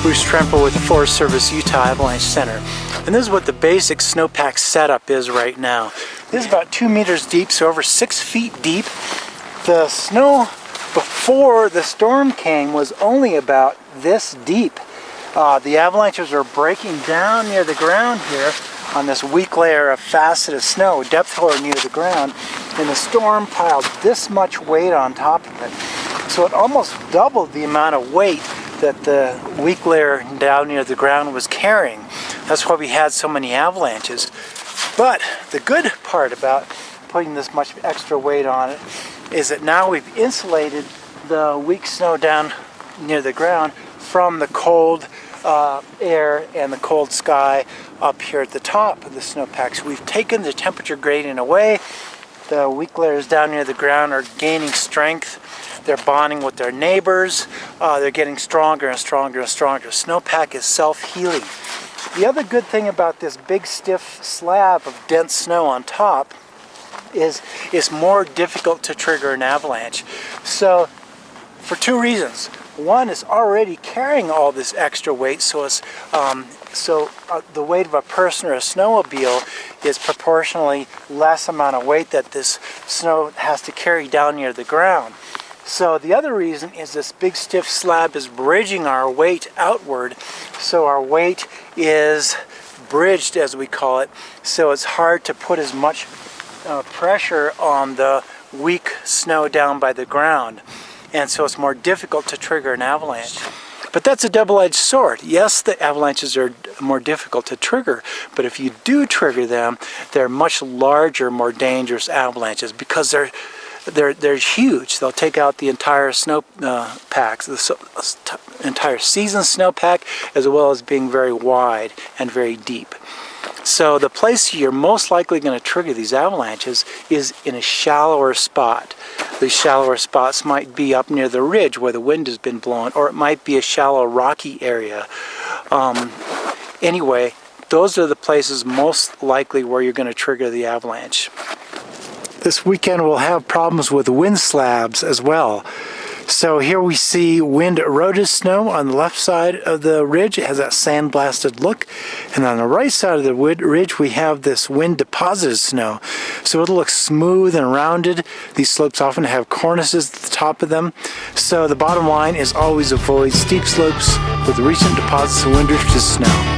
Bruce Tremper with the Forest Service Utah Avalanche Center. And this is what the basic snowpack setup is right now. This is about 2 meters deep, so over 6 feet deep. The snow before the storm came was only about this deep. The avalanches are breaking down near the ground here on this weak layer of faceted snow, depth hoar near the ground, and the storm piled this much weight on top of it. So it almost doubled the amount of weight that the weak layer down near the ground was carrying. That's why we had so many avalanches. But the good part about putting this much extra weight on it is that now we've insulated the weak snow down near the ground from the cold air and the cold sky up here at the top of the snowpack. So we've taken the temperature gradient away. The weak layers down near the ground are gaining strength. They're bonding with their neighbors. They're getting stronger and stronger and stronger. Snowpack is self-healing. The other good thing about this big stiff slab of dense snow on top is it's more difficult to trigger an avalanche. So for two reasons. One is already carrying all this extra weight, so it's the weight of a person or a snowmobile is proportionally less amount of weight that this snow has to carry down near the ground. So the other reason is this big stiff slab is bridging our weight outward, so our weight is bridged, as we call it, so it's hard to put as much pressure on the weak snow down by the ground, and so it's more difficult to trigger an avalanche. But that's a double-edged sword. Yes, the avalanches are more difficult to trigger, but if you do trigger them, they're much larger, more dangerous avalanches because they're huge. They'll take out the entire snow packs, the entire season snowpack, as well as being very wide and very deep. So the place you're most likely going to trigger these avalanches is in a shallower spot. These shallower spots might be up near the ridge where the wind has been blowing, or it might be a shallow rocky area. Anyway, those are the places most likely where you're going to trigger the avalanche. This weekend we'll have problems with wind slabs as well. So here we see wind eroded snow on the left side of the ridge. It has that sandblasted look. And on the right side of the ridge we have this wind deposited snow. So it'll look smooth and rounded. These slopes often have cornices at the top of them. So the bottom line is always avoid steep slopes with recent deposits of wind drifted snow.